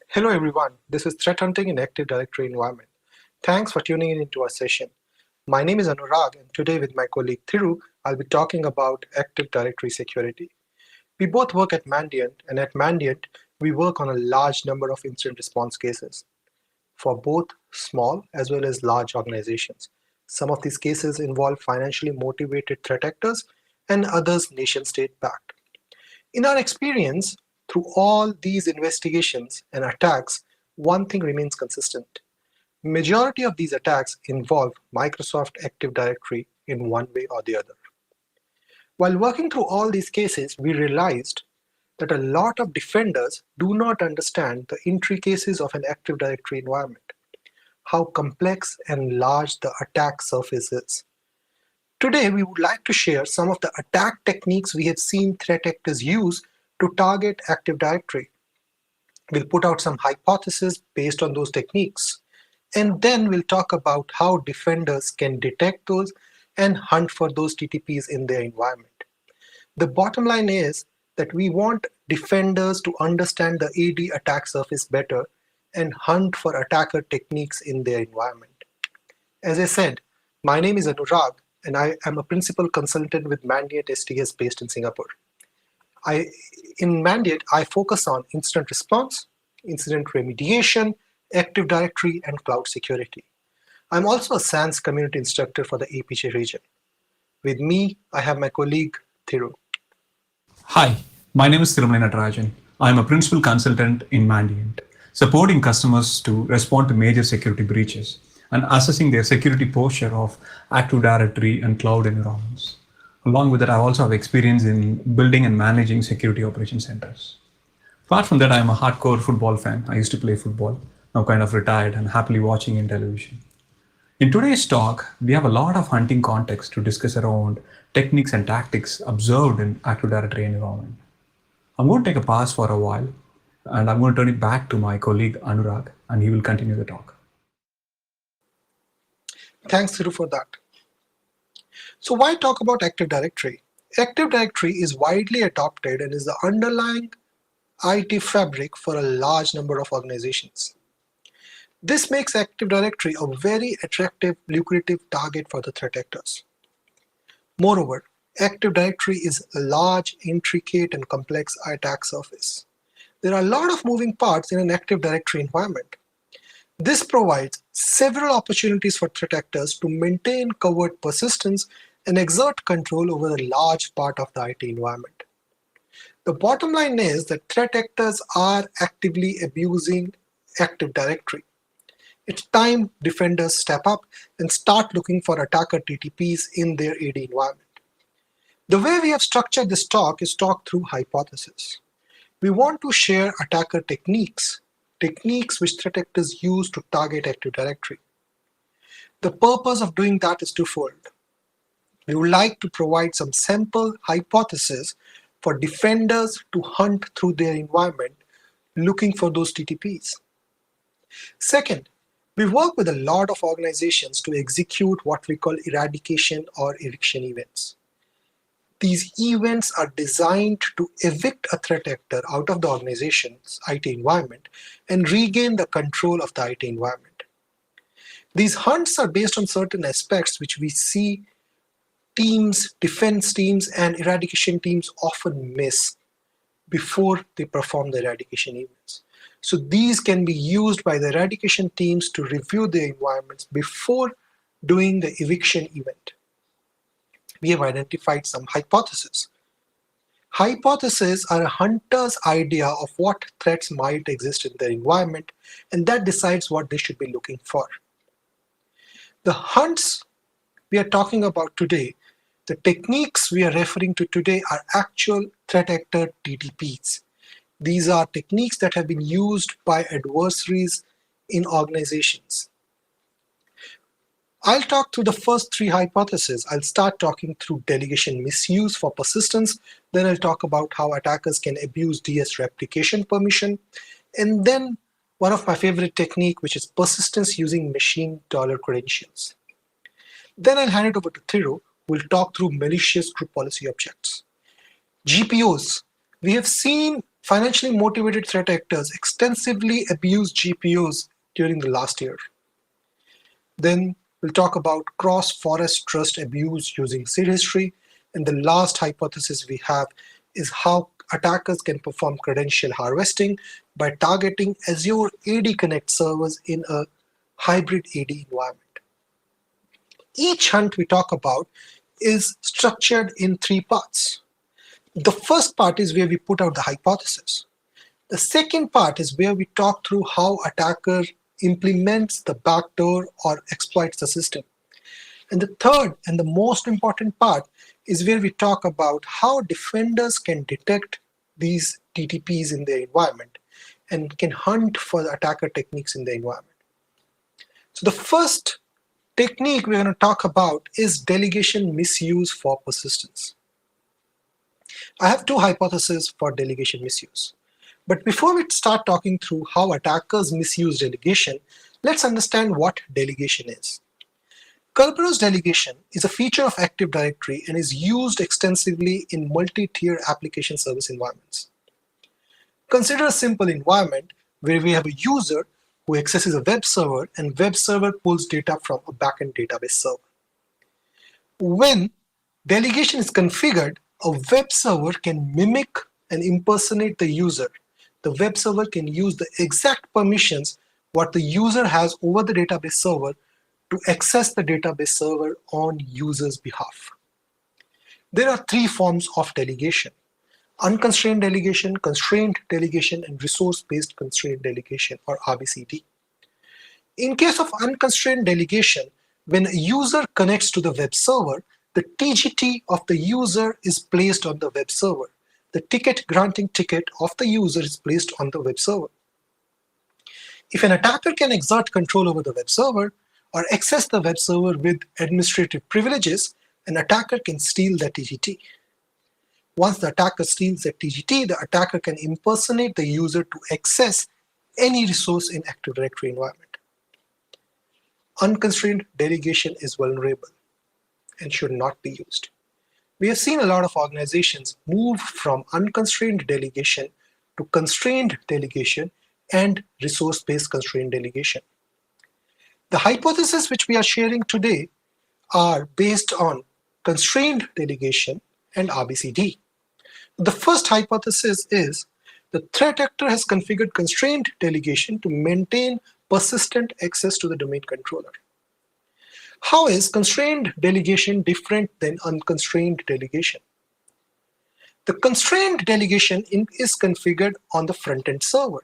Hello everyone, this is Threat Hunting in Active Directory Environment. Thanks for tuning in into our session. My name is Anurag and today with my colleague Thiru, I'll be talking about Active Directory security. We both work at Mandiant and at Mandiant, we work on a large number of incident response cases for both small as well as large organizations. Some of these cases involve financially motivated threat actors and others nation state backed. In our experience, through all these investigations and attacks, one thing remains consistent. Majority of these attacks involve Microsoft Active Directory in one way or the other. While working through all these cases, we realized that a lot of defenders do not understand the intricacies of an Active Directory environment, how complex and large the attack surface is. Today, we would like to share some of the attack techniques we have seen threat actors use to target Active Directory. We'll put out some hypotheses based on those techniques, and then we'll talk about how defenders can detect those and hunt for those TTPs in their environment. The bottom line is that we want defenders to understand the AD attack surface better and hunt for attacker techniques in their environment. As I said, my name is Anurag, and I am a principal consultant with Mandiant STS based in Singapore. In Mandiant, I focus on incident response, incident remediation, Active Directory, and cloud security. I'm also a SANS community instructor for the APJ region. With me, I have my colleague, Thiru. Hi, my name is Thirumalai Natarajan. I am a principal consultant in Mandiant, supporting customers to respond to major security breaches and assessing their security posture of Active Directory and cloud environments. Along with that, I also have experience in building and managing security operation centers. Apart from that, I am a hardcore football fan. I used to play football, now kind of retired and happily watching in television. In today's talk, we have a lot of hunting context to discuss around techniques and tactics observed in Active Directory environment. I'm going to take a pause for a while and I'm going to turn it back to my colleague Anurag and he will continue the talk. Thanks, Thiru, for that. So why talk about Active Directory? Active Directory is widely adopted and is the underlying IT fabric for a large number of organizations. This makes Active Directory a very attractive, lucrative target for the threat actors. Moreover, Active Directory is a large, intricate, and complex attack surface. There are a lot of moving parts in an Active Directory environment. This provides several opportunities for threat actors to maintain covert persistence and exert control over a large part of the IT environment. The bottom line is that threat actors are actively abusing Active Directory. It's time defenders step up and start looking for attacker TTPs in their AD environment. The way we have structured this talk is talk through hypothesis. We want to share attacker techniques which threat actors use to target Active Directory. The purpose of doing that is twofold. We would like to provide some sample hypotheses for defenders to hunt through their environment looking for those TTPs. Second, we work with a lot of organizations to execute what we call eradication or eviction events. These events are designed to evict a threat actor out of the organization's IT environment and regain the control of the IT environment. These hunts are based on certain aspects which we see teams, defense teams, and eradication teams often miss before they perform the eradication events. So these can be used by the eradication teams to review their environments before doing the eviction event. We have identified some hypotheses. Hypotheses are a hunter's idea of what threats might exist in their environment, and that decides what they should be looking for. The hunts we are talking about today, the techniques we are referring to today are actual threat actor TTPs. These are techniques that have been used by adversaries in organizations. I'll talk through the first three hypotheses. I'll start talking through delegation misuse for persistence. Then I'll talk about how attackers can abuse DS replication permission. And then one of my favorite technique, which is persistence using machine dollar credentials. Then I'll hand it over to Thiru, who will talk through malicious group policy objects. GPOs. We have seen financially motivated threat actors extensively abused GPUs during the last year. Then we'll talk about cross-forest trust abuse using seed history. And the last hypothesis we have is how attackers can perform credential harvesting by targeting Azure AD Connect servers in a hybrid AD environment. Each hunt we talk about is structured in three parts. The first part is where we put out the hypothesis. The second part is where we talk through how attacker implements the backdoor or exploits the system. And the third and the most important part is where we talk about how defenders can detect these TTPs in their environment and can hunt for the attacker techniques in the environment. So the first technique we're going to talk about is delegation misuse for persistence. I have two hypotheses for delegation misuse. But before we start talking through how attackers misuse delegation, let's understand what delegation is. Kerberos delegation is a feature of Active Directory and is used extensively in multi-tier application service environments. Consider a simple environment where we have a user who accesses a web server and web server pulls data from a backend database server. When delegation is configured, a web server can mimic and impersonate the user. The web server can use the exact permissions what the user has over the database server to access the database server on user's behalf. There are three forms of delegation: unconstrained delegation, constrained delegation, and resource-based constrained delegation, or RBCD. In case of unconstrained delegation, when a user connects to the web server, the TGT of the user is placed on the web server. The ticket granting ticket of the user is placed on the web server. If an attacker can exert control over the web server or access the web server with administrative privileges, an attacker can steal that TGT. Once the attacker steals that TGT, the attacker can impersonate the user to access any resource in Active Directory environment. Unconstrained delegation is vulnerable and should not be used. We have seen a lot of organizations move from unconstrained delegation to constrained delegation and resource-based constrained delegation. The hypotheses which we are sharing today are based on constrained delegation and RBCD. The first hypothesis is the threat actor has configured constrained delegation to maintain persistent access to the domain controller. How is constrained delegation different than unconstrained delegation? The constrained delegation is configured on the front-end server.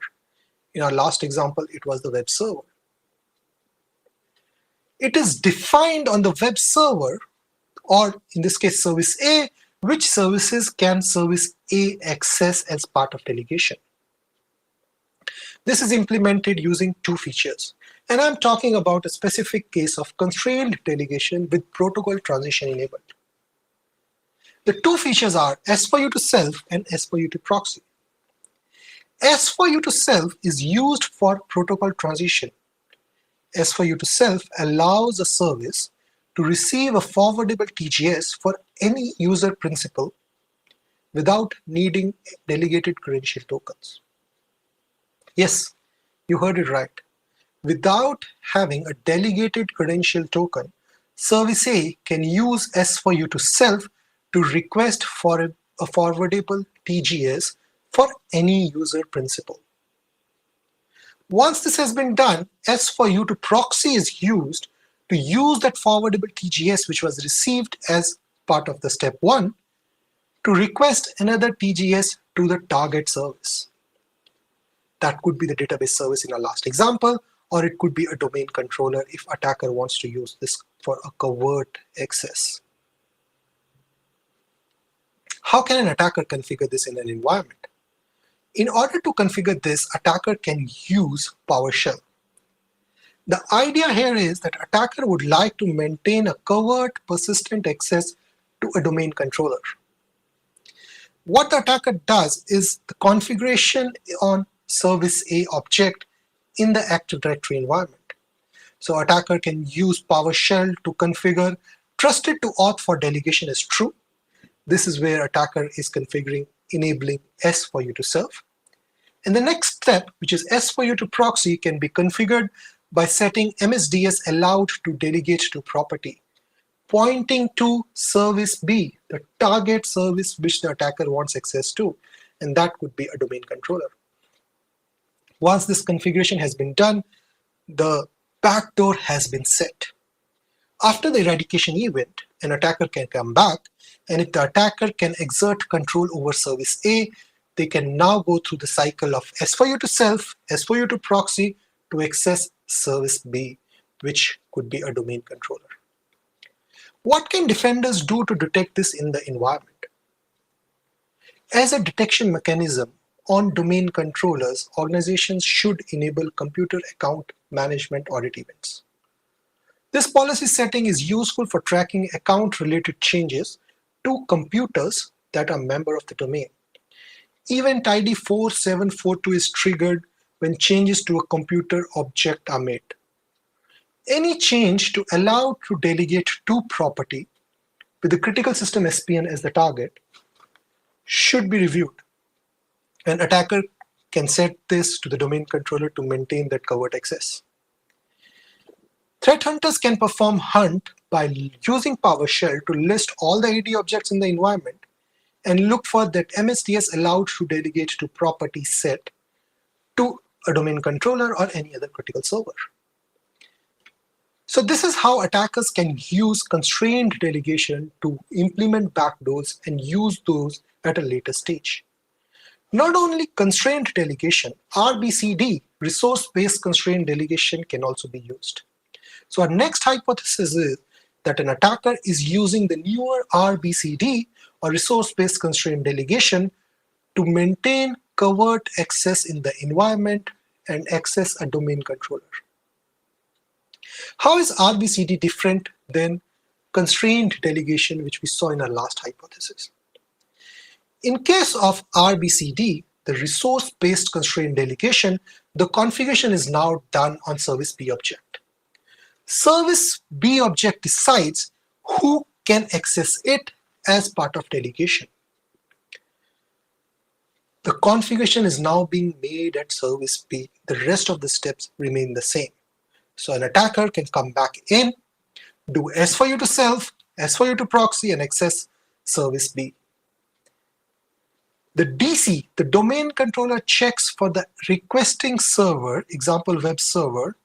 In our last example, it was the web server. It is defined on the web server, or in this case, service A, which services can service A access as part of delegation. This is implemented using two features. And I'm talking about a specific case of constrained delegation with protocol transition enabled. The two features are S for you to self and S for you to proxy. S for you to self is used for protocol transition. S for you to self allows a service to receive a forwardable TGS for any user principal without needing delegated credential tokens. Yes, you heard it right. Without having a delegated credential token, Service A can use S for you to self to request for a forwardable TGS for any user principal. Once this has been done, S for you to proxy is used to use that forwardable TGS which was received as part of the step 1 to request another TGS to the target service. That could be the database service in our last example, or it could be a domain controller if attacker wants to use this for a covert access. How can an attacker configure this in an environment? In order to configure this, attacker can use PowerShell. The idea here is that attacker would like to maintain a covert persistent access to a domain controller. What the attacker does is the configuration on Service A object in the Active Directory environment. So attacker can use PowerShell to configure trusted to auth for delegation as true. This is where attacker is configuring enabling S for you to self. And the next step, which is S4U to proxy, can be configured by setting MSDS allowed to delegate to property, pointing to service B, the target service which the attacker wants access to, and that could be a domain controller. Once this configuration has been done, the backdoor has been set. After the eradication event, an attacker can come back, and if the attacker can exert control over service A, they can now go through the cycle of S4U to self, S4U to proxy to access service B, which could be a domain controller. What can defenders do to detect this in the environment? As a detection mechanism on domain controllers, organizations should enable computer account management audit events. This policy setting is useful for tracking account-related changes to computers that are member of the domain. Event ID 4742 is triggered when changes to a computer object are made. Any change to allow to delegate to property with the critical system SPN as the target should be reviewed. An attacker can set this to the domain controller to maintain that covert access. Threat hunters can perform hunt by using PowerShell to list all the AD objects in the environment and look for that MSDS allowed to delegate to property set to a domain controller or any other critical server. So this is how attackers can use constrained delegation to implement backdoors and use those at a later stage. Not only constrained delegation, RBCD, resource-based constrained delegation, can also be used. So our next hypothesis is that an attacker is using the newer RBCD, or resource-based constrained delegation, to maintain covert access in the environment and access a domain controller. How is RBCD different than constrained delegation, which we saw in our last hypothesis? In case of RBCD, the resource-based constrained delegation, the configuration is now done on service B object. Service B object decides who can access it as part of delegation. The configuration is now being made at service B. The rest of the steps remain the same. So an attacker can come back in, do S4U to self, S4U to proxy, and access service B. The DC, the domain controller, checks for the requesting server, example web server,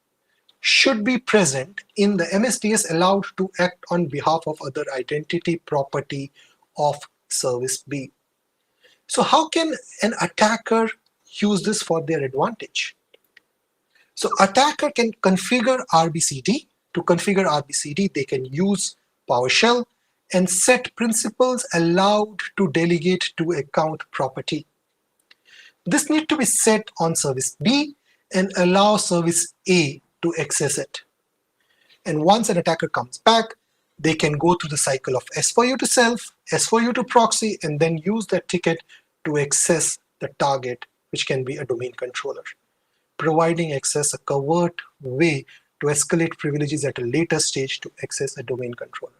should be present in the MSDS allowed to act on behalf of other identity property of service B. So how can an attacker use this for their advantage? So attacker can configure RBCD. To configure RBCD, they can use PowerShell and set principals allowed to delegate to account property. This needs to be set on service B and allow service A to access it. And once an attacker comes back, they can go through the cycle of S4U to self, S4U to proxy, and then use that ticket to access the target, which can be a domain controller, providing access a covert way to escalate privileges at a later stage to access a domain controller.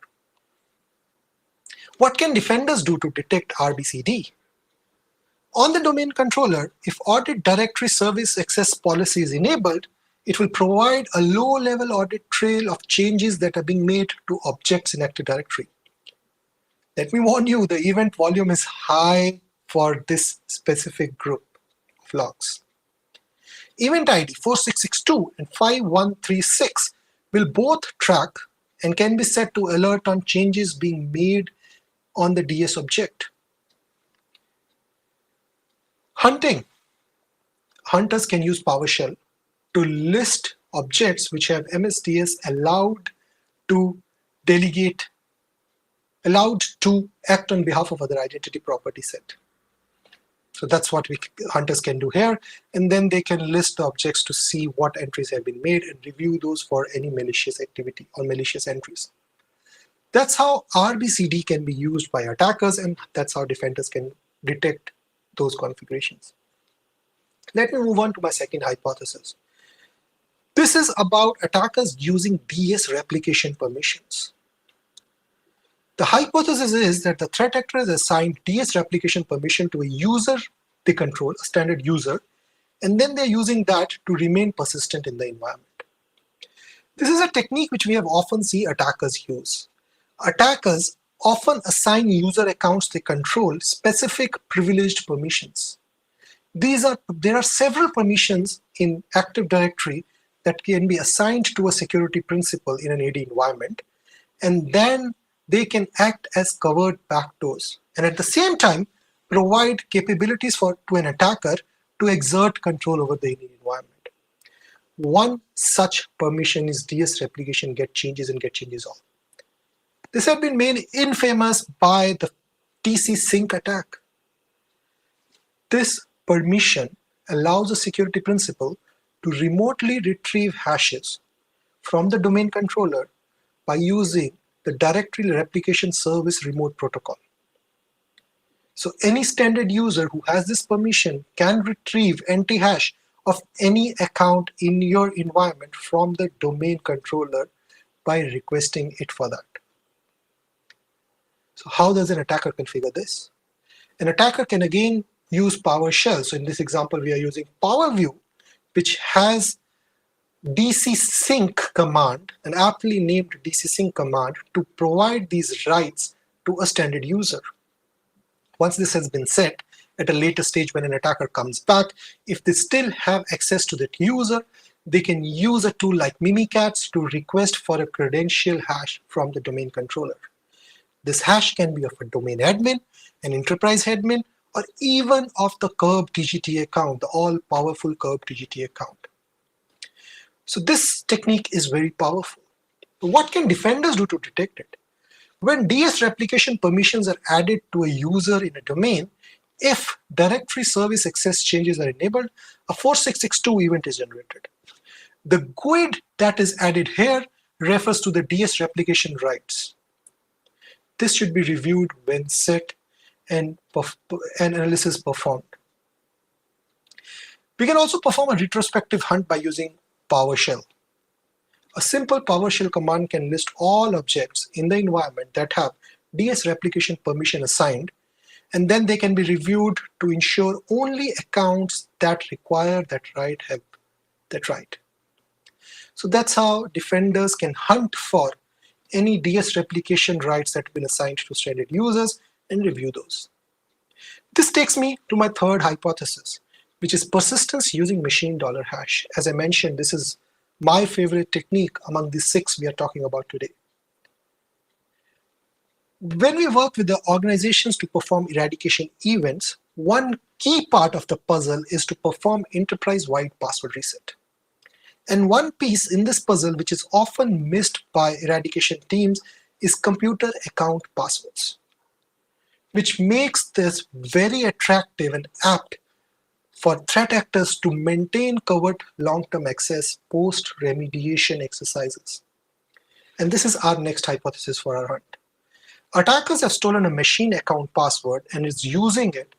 What can defenders do to detect RBCD? On the domain controller, if audit directory service access policy is enabled, it will provide a low-level audit trail of changes that are being made to objects in Active Directory. Let me warn you, the event volume is high for this specific group of logs. Event ID 4662 and 5136 will both track and can be set to alert on changes being made on the DS object. Hunting. Hunters can use PowerShell to list objects which have MSDS allowed to delegate, allowed to act on behalf of other identity property set. So that's what hunters can do here. And then they can list the objects to see what entries have been made and review those for any malicious activity or malicious entries. That's how RBCD can be used by attackers, and that's how defenders can detect those configurations. Let me move on to my second hypothesis. This is about attackers using DS replication permissions. The hypothesis is that the threat actor has assigned DS replication permission to a user they control, a standard user, and then they're using that to remain persistent in the environment. This is a technique which we have often seen attackers use. Attackers often assign user accounts they control specific privileged permissions. There are several permissions in Active Directory that can be assigned to a security principal in an AD environment, and then they can act as covered backdoors, and at the same time provide capabilities to an attacker to exert control over the AD environment. One such permission is DS replication get changes and get changes all. This has been made infamous by the TC sync attack. This permission allows a security principal to remotely retrieve hashes from the domain controller by using the Directory Replication Service Remote Protocol. So any standard user who has this permission can retrieve empty hash of any account in your environment from the domain controller by requesting it for that. So how does an attacker configure this? An attacker can again use PowerShell. So in this example, we are using PowerView, which has DC sync command, an aptly named DC sync command, to provide these rights to a standard user. Once this has been set, at a later stage when an attacker comes back, if they still have access to that user, they can use a tool like Mimikatz to request for a credential hash from the domain controller. This hash can be of a domain admin, an enterprise admin, or even of the Curb TGT account, the all-powerful Curb TGT account. So this technique is very powerful. But what can defenders do to detect it? When DS replication permissions are added to a user in a domain, if directory service access changes are enabled, a 4662 event is generated. The GUID that is added here refers to the DS replication rights. This should be reviewed when set and analysis performed. We can also perform a retrospective hunt by using PowerShell. A simple PowerShell command can list all objects in the environment that have DS replication permission assigned, and then they can be reviewed to ensure only accounts that require that right have that right. So that's how defenders can hunt for any DS replication rights that have been assigned to standard users and review those. This takes me to my third hypothesis, which is persistence using machine $hash. As I mentioned, this is my favorite technique among the 6 we are talking about today. When we work with the organizations to perform eradication events, one key part of the puzzle is to perform enterprise-wide password reset. And one piece in this puzzle which is often missed by eradication teams is computer account passwords, which makes this very attractive and apt for threat actors to maintain covert long-term access post-remediation exercises. And this is our next hypothesis for our hunt. Attackers have stolen a machine account password and is using it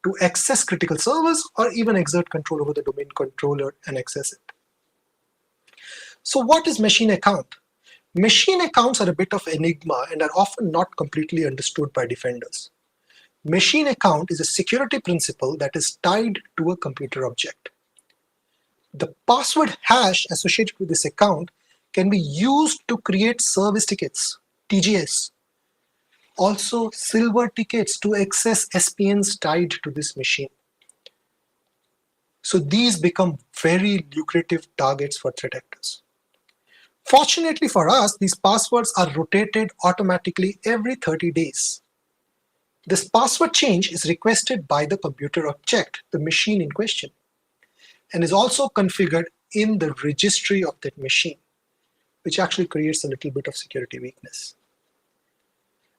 to access critical servers or even exert control over the domain controller and access it. So what is machine account? Machine accounts are a bit of enigma and are often not completely understood by defenders. Machine account is a security principle that is tied to a computer object. The password hash associated with this account can be used to create service tickets, TGS. Also, silver tickets to access SPNs tied to this machine. So these become very lucrative targets for threat actors. Fortunately for us, these passwords are rotated automatically every 30 days. This password change is requested by the computer object, the machine in question, and is also configured in the registry of that machine, which actually creates a little bit of security weakness.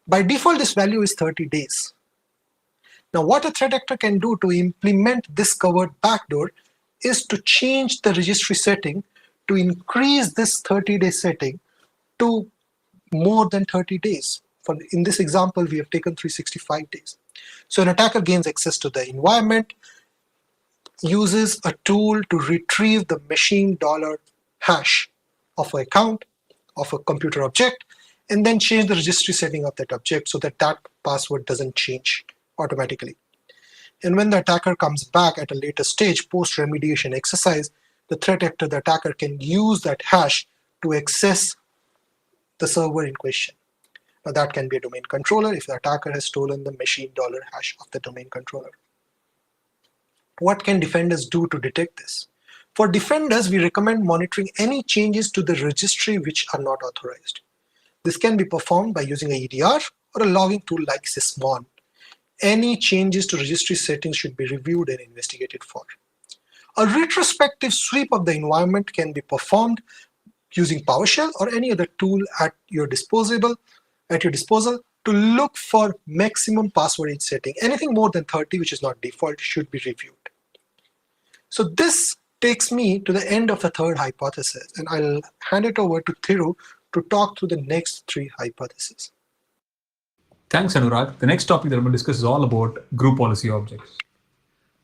By default, this value is 30 days. Now, what a threat actor can do to implement this covered backdoor is to change the registry setting to increase this 30-day setting to more than 30 days. In this example, we have taken 365 days. So an attacker gains access to the environment, uses a tool to retrieve the machine $hash of an account, of a computer object, and then change the registry setting of that object so that that password doesn't change automatically. And when the attacker comes back at a later stage post-remediation exercise, the threat actor, the attacker, can use that hash to access the server in question. Now that can be a domain controller if the attacker has stolen the machine $hash of the domain controller. What can defenders do to detect this? For defenders, we recommend monitoring any changes to the registry which are not authorized. This can be performed by using a EDR or a logging tool like Sysmon. Any changes to registry settings should be reviewed and investigated for. A retrospective sweep of the environment can be performed using PowerShell or any other tool at your disposal to look for maximum password age setting. Anything more than 30, which is not default, should be reviewed. So this takes me to the end of the third hypothesis, and I'll hand it over to Thiru to talk through the next three hypotheses. Thanks, Anurag. The next topic that I'm going to discuss is all about group policy objects.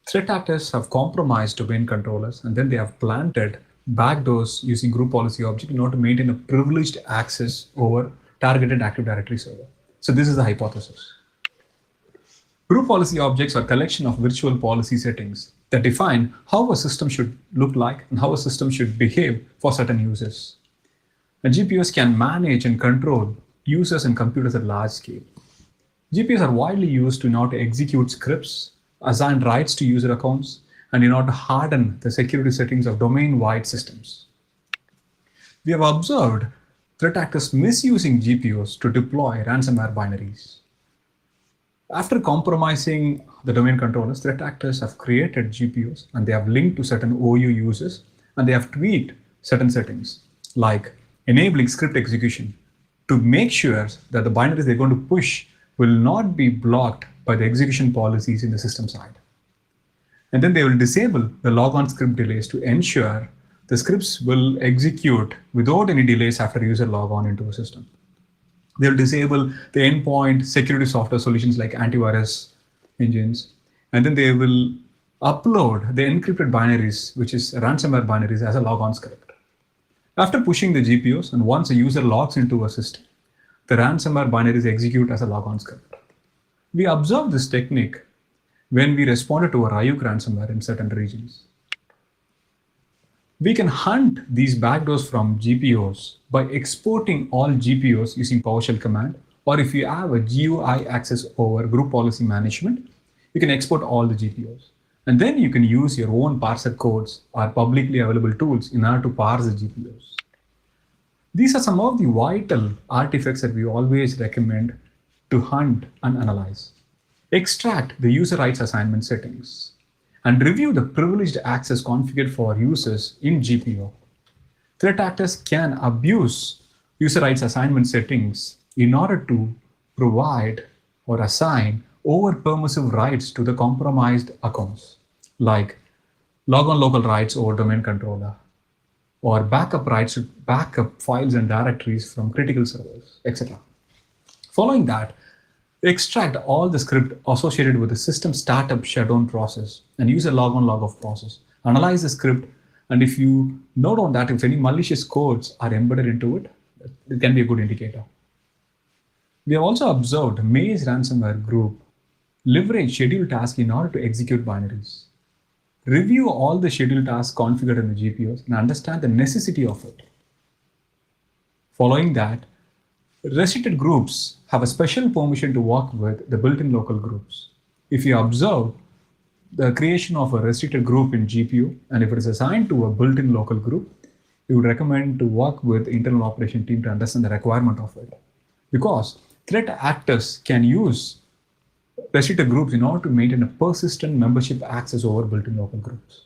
Threat actors have compromised domain controllers, and then they have planted backdoors using group policy object in order to maintain a privileged access over targeted Active Directory server. So this is the hypothesis. Group policy objects are a collection of virtual policy settings that define how a system should look like and how a system should behave for certain users. And GPUs can manage and control users and computers at large scale. GPUs are widely used in order to execute scripts, assign rights to user accounts, and in order to harden the security settings of domain-wide systems. We have observed threat actors misusing GPUs to deploy ransomware binaries. After compromising the domain controllers, threat actors have created GPUs and they have linked to certain OU users and they have tweaked certain settings like enabling script execution to make sure that the binaries they're going to push will not be blocked by the execution policies in the system side. And then they will disable the logon script delays to ensure the scripts will execute without any delays after user logon into a system. They'll disable the endpoint security software solutions like antivirus engines, and then they will upload the encrypted binaries, which is ransomware binaries, as a logon script. After pushing the GPUs, and once a user logs into a system, the ransomware binaries execute as a logon script. We observed this technique when we responded to a Ryuk ransomware in certain regions. We can hunt these backdoors from GPUs by exporting all GPUs using PowerShell command, or if you have a GUI access over group policy management, you can export all the GPUs. And then you can use your own parser codes or publicly available tools in order to parse the GPUs. These are some of the vital artifacts that we always recommend to hunt and analyze. Extract the user rights assignment settings and review the privileged access configured for users in GPU. Threat actors can abuse user rights assignment settings in order to provide or assign over-permissive rights to the compromised accounts, like logon local rights over domain controller, or backup rights to backup files and directories from critical servers, etc. Following that, extract all the script associated with the system startup shutdown process and use a logon log-off process. Analyze the script, and if you note on that, if any malicious codes are embedded into it, it can be a good indicator. We have also observed Maze ransomware group leverage scheduled tasks in order to execute binaries. Review all the scheduled tasks configured in the GPUs and understand the necessity of it. Following that, restricted groups have a special permission to work with the built-in local groups. If you observe the creation of a restricted group in GPU, and if it is assigned to a built-in local group, we would recommend to work with the internal operation team to understand the requirement of it. Because threat actors can use restricted groups in order to maintain a persistent membership access over built-in local groups.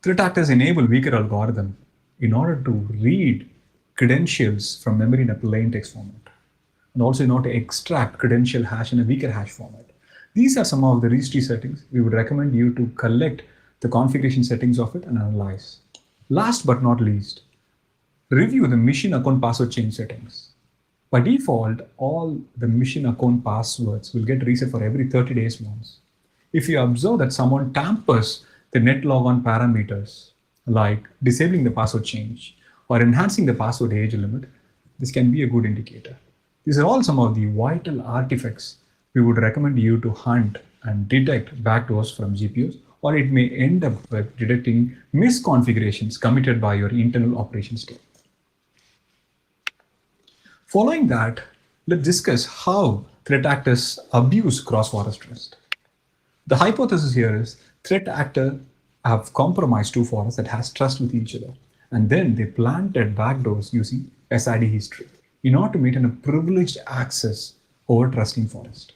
Threat actors enable weaker algorithm in order to read credentials from memory in a plain text format, and also in order to extract credential hash in a weaker hash format. These are some of the registry settings. We would recommend you to collect the configuration settings of it and analyze. Last but not least, review the machine account password change settings. By default, all the machine account passwords will get reset for every 30 days once. If you observe that someone tampers the net logon parameters, like disabling the password change or enhancing the password age limit, this can be a good indicator. These are all some of the vital artifacts we would recommend you to hunt and detect backdoors from GPUs, or it may end up with detecting misconfigurations committed by your internal operations team. Following that, let's discuss how threat actors abuse cross-forest trust. The hypothesis here is threat actors have compromised two forests that has trust with each other, and then they planted backdoors using SID history in order to maintain a privileged access over trusting forest.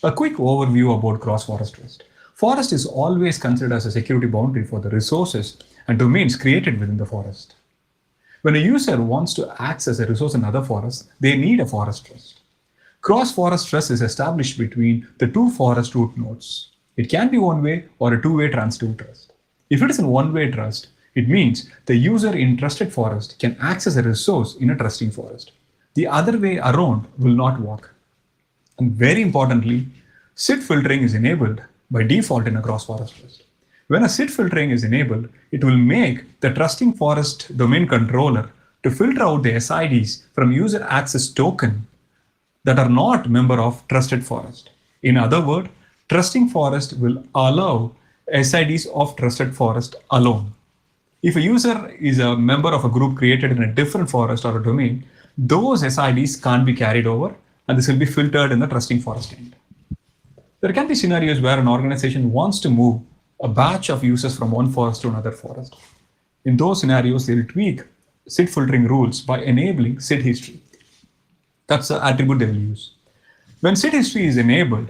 A quick overview about cross-forest trust. Forest is always considered as a security boundary for the resources and domains created within the forest. When a user wants to access a resource in another forest, they need a forest trust. Cross-forest trust is established between the two forest root nodes. It can be one-way or a two-way transitive trust. If it is a one-way trust, it means the user in trusted forest can access a resource in a trusting forest. The other way around will not work. And very importantly, SID filtering is enabled by default in a cross-forest trust. When a SID filtering is enabled, it will make the trusting forest domain controller to filter out the SIDs from user access token that are not member of trusted forest. In other words, trusting forest will allow SIDs of trusted forest alone. If a user is a member of a group created in a different forest or a domain, those SIDs can't be carried over, and this will be filtered in the trusting forest end. There can be scenarios where an organization wants to move a batch of users from one forest to another forest. In those scenarios, they'll tweak SID filtering rules by enabling SID history. That's the attribute they will use. When SID history is enabled,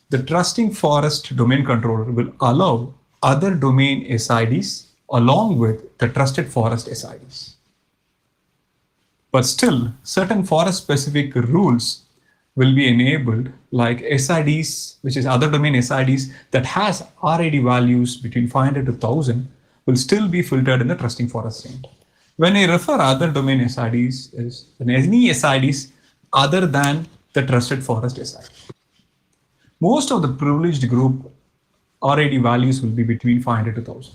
the trusting forest domain controller will allow other domain SIDs along with the trusted forest SIDs. But still, certain forest specific rules will be enabled, like SIDs, which is other domain SIDs that has RID values between 500 to 1000 will still be filtered in the trusting forest end. When I refer other domain SIDs is any SIDs other than the trusted forest SID. Most of the privileged group RID values will be between 500 to 1000.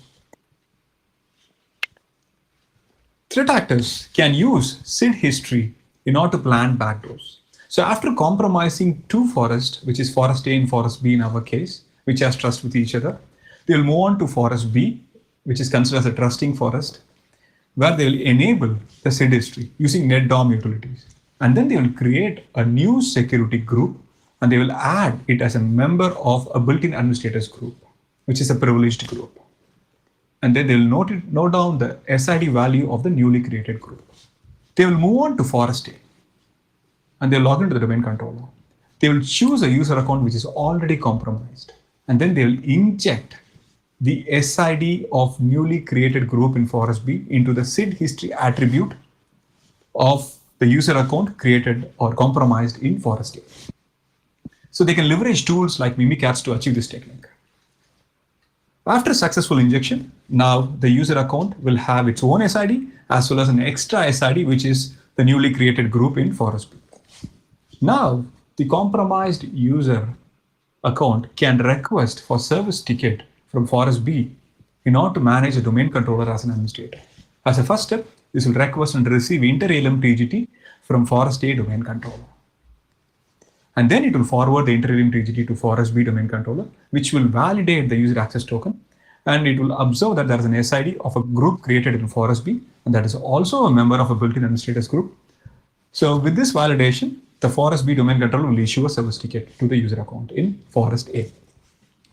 Threat actors can use SID history in order to plant backdoors. So after compromising two forests, which is forest A and forest B in our case, which has trust with each other, they will move on to forest B, which is considered as a trusting forest, where they will enable the SID history using NetDOM utilities. And then they will create a new security group, and they will add it as a member of a built-in administrators group, which is a privileged group. And then they will note down the SID value of the newly created group. They will move on to forest A, and they'll log into the domain controller. They will choose a user account which is already compromised, and then they will inject the SID of newly created group in forest B into the SID history attribute of the user account created or compromised in forest A. So they can leverage tools like Mimikatz to achieve this technique. After successful injection, now the user account will have its own SID as well as an extra SID, which is the newly created group in forest B. Now, the compromised user account can request for service ticket from forest B in order to manage a domain controller as an administrator. As a first step, this will request and receive inter-ALM TGT from forest A domain controller. And then it will forward the inter-ALM TGT to forest B domain controller, which will validate the user access token. And it will observe that there is an SID of a group created in forest B, and that is also a member of a built-in administrators group. So with this validation, the forest B domain controller will issue a service ticket to the user account in forest A.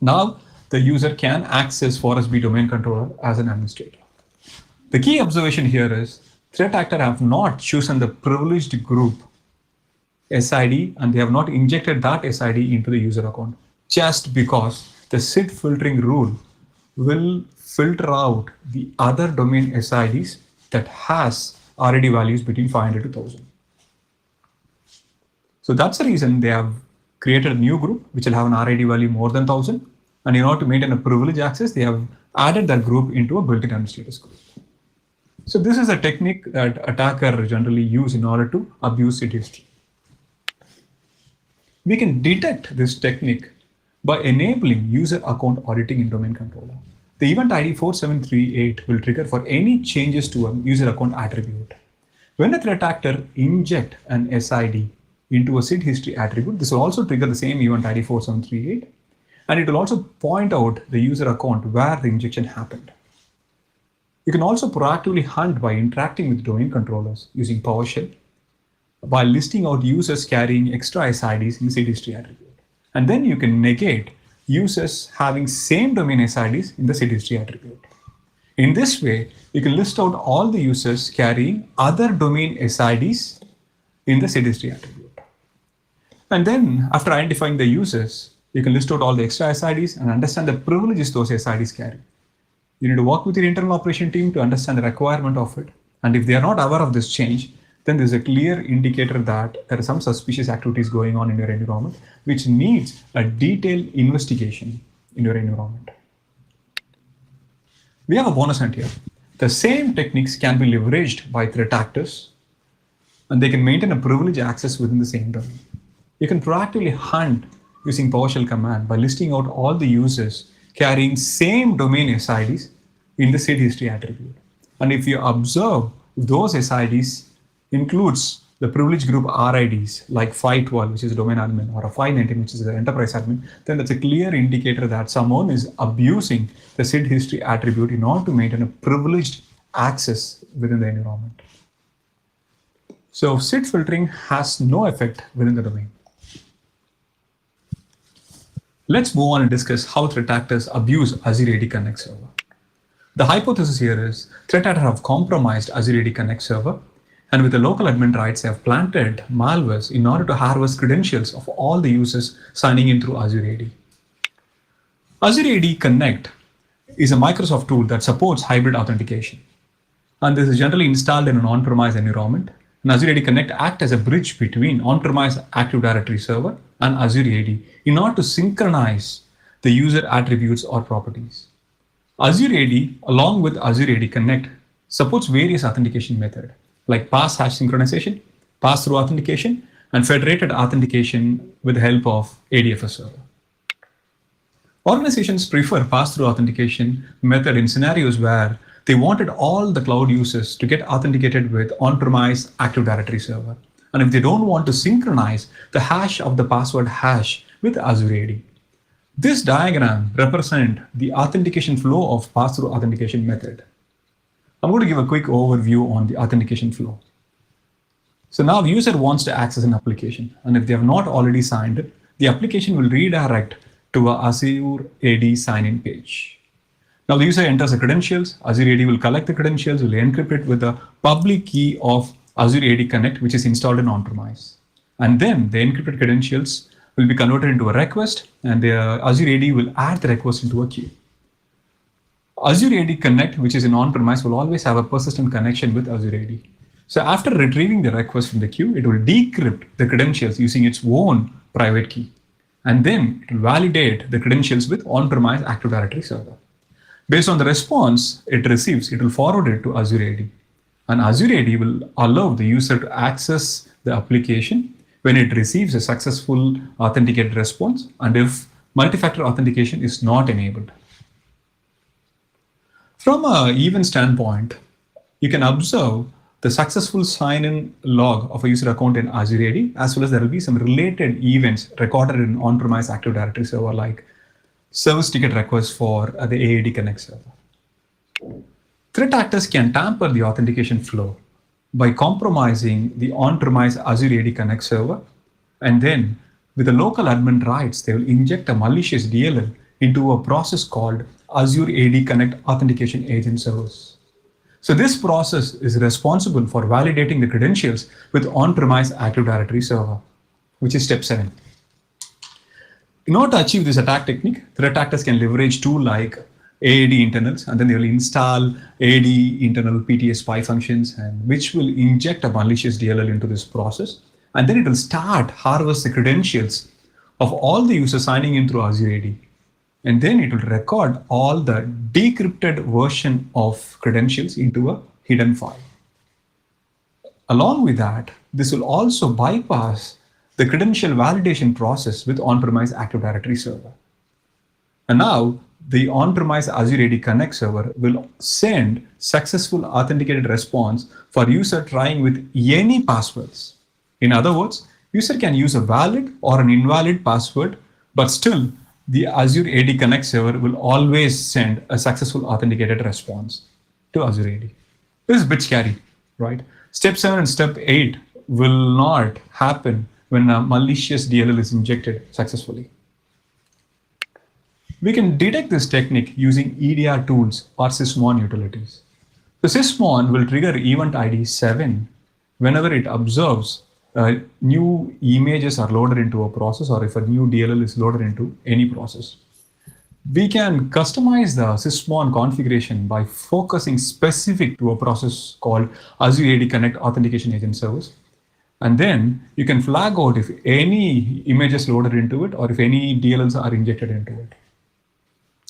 Now, the user can access forest B domain controller as an administrator. The key observation here is threat actor have not chosen the privileged group SID, and they have not injected that SID into the user account just because the SID filtering rule will filter out the other domain SIDs that has RID values between 500 to 1000. So that's the reason they have created a new group which will have an RID value more than 1000. And in order to maintain a privilege access, they have added that group into a built-in administrators group. So this is a technique that attacker generally use in order to abuse SID history. We can detect this technique by enabling user account auditing in domain controller. The event ID 4738 will trigger for any changes to a user account attribute. When a threat actor inject an SID into a SID history attribute. This will also trigger the same event ID 4738, and it will also point out the user account where the injection happened. You can also proactively hunt by interacting with domain controllers using PowerShell by listing out users carrying extra SIDs in SID history attribute. And then you can negate users having same domain SIDs in the SID history attribute. In this way, you can list out all the users carrying other domain SIDs in the SID history attribute. And then after identifying the users, you can list out all the extra SIDs and understand the privileges those SIDs carry. You need to work with your internal operation team to understand the requirement of it. And if they are not aware of this change, then there's a clear indicator that there are some suspicious activities going on in your environment, which needs a detailed investigation in your environment. We have a bonus hunt here. The same techniques can be leveraged by threat actors, and they can maintain a privileged access within the same domain. You can proactively hunt using PowerShell command by listing out all the users carrying same domain SIDs in the SID history attribute. And if you observe those SIDs includes the privilege group RIDs like 512, which is a domain admin, or a 519, which is an enterprise admin, then that's a clear indicator that someone is abusing the SID history attribute in order to maintain a privileged access within the environment. So SID filtering has no effect within the domain. Let's move on and discuss how threat actors abuse Azure AD Connect server. The hypothesis here is threat actors have compromised Azure AD Connect server, and with the local admin rights, they have planted malwares in order to harvest credentials of all the users signing in through Azure AD. Azure AD Connect is a Microsoft tool that supports hybrid authentication, and this is generally installed in an on-premise environment. And Azure AD Connect acts as a bridge between on-premise Active Directory server and Azure AD in order to synchronize the user attributes or properties. Azure AD, along with Azure AD Connect, supports various authentication methods like pass-hash synchronization, pass-through authentication, and federated authentication with the help of ADFS server. Organizations prefer pass-through authentication method in scenarios where they wanted all the cloud users to get authenticated with on-premise Active Directory server, and if they don't want to synchronize the hash of the password hash with Azure AD. This diagram represents the authentication flow of pass-through authentication method. I'm going to give a quick overview on the authentication flow. So now the user wants to access an application, and if they have not already signed it, the application will redirect to a Azure AD sign-in page. Now the user enters the credentials, Azure AD will collect the credentials, will encrypt it with the public key of Azure AD Connect, which is installed in on-premise. And then the encrypted credentials will be converted into a request, and the Azure AD will add the request into a queue. Azure AD Connect, which is in on-premise, will always have a persistent connection with Azure AD. So after retrieving the request from the queue, it will decrypt the credentials using its own private key. And then it will validate the credentials with on-premise Active Directory server. Based on the response it receives, it will forward it to Azure AD. And Azure AD will allow the user to access the application when it receives a successful authenticated response and if multi-factor authentication is not enabled. From an event standpoint, you can observe the successful sign-in log of a user account in Azure AD, as well as there will be some related events recorded in on-premise Active Directory server like service ticket requests for the AAD Connect server. Threat actors can tamper the authentication flow by compromising the on-premise Azure AD Connect server, and then with the local admin rights, they will inject a malicious DLL into a process called Azure AD Connect Authentication Agent Service. So this process is responsible for validating the credentials with on-premise Active Directory server, which is step 7. In order to achieve this attack technique, threat actors can leverage tools like AAD internals, and then they will install AAD internal PTS spy functions, and which will inject a malicious DLL into this process. And then it will start harvest the credentials of all the users signing in through Azure AD. And then it will record all the decrypted version of credentials into a hidden file. Along with that, this will also bypass the credential validation process with on-premise Active Directory server. And now the on-premise Azure AD Connect server will send successful authenticated response for user trying with any passwords. In other words, User can use a valid or an invalid password, but still the Azure AD Connect server will always send a successful authenticated response to Azure AD. This is a bit scary, right? Step 7 and step 8 will not happen when a malicious DLL is injected successfully. We can detect this technique using EDR tools or sysmon utilities. The sysmon will trigger event ID 7 whenever it observes new images are loaded into a process or if a new DLL is loaded into any process. We can customize the sysmon configuration by focusing specific to a process called Azure AD Connect Authentication Agent Service. And then you can flag out if any images loaded into it or if any DLLs are injected into it.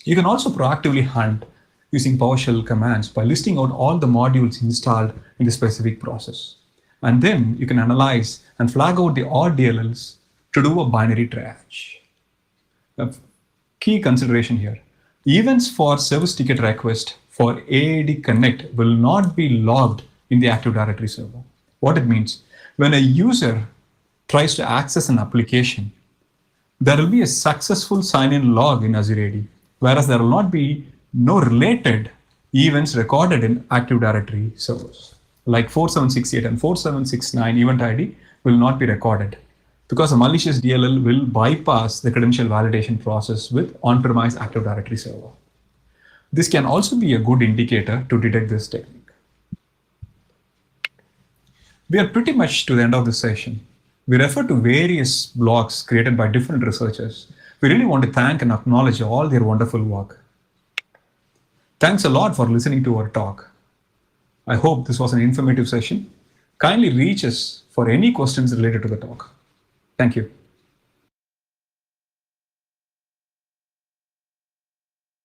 You can also proactively hunt using PowerShell commands by listing out all the modules installed in the specific process. And then you can analyze and flag out the odd DLLs to do a binary triage. A key consideration here. Events for service ticket request for AAD Connect will not be logged in the Active Directory server. What it means, when a user tries to access an application, there will be a successful sign-in log in Azure AD, whereas there will not be no related events recorded in Active Directory servers. Like 4768 and 4769 event ID will not be recorded because a malicious DLL will bypass the credential validation process with on-premise Active Directory server. This can also be a good indicator to detect this technique. We are pretty much to the end of this session. We refer to various blogs created by different researchers. We really want to thank and acknowledge all their wonderful work. Thanks a lot for listening to our talk. I hope this was an informative session. Kindly reach us for any questions related to the talk. Thank you.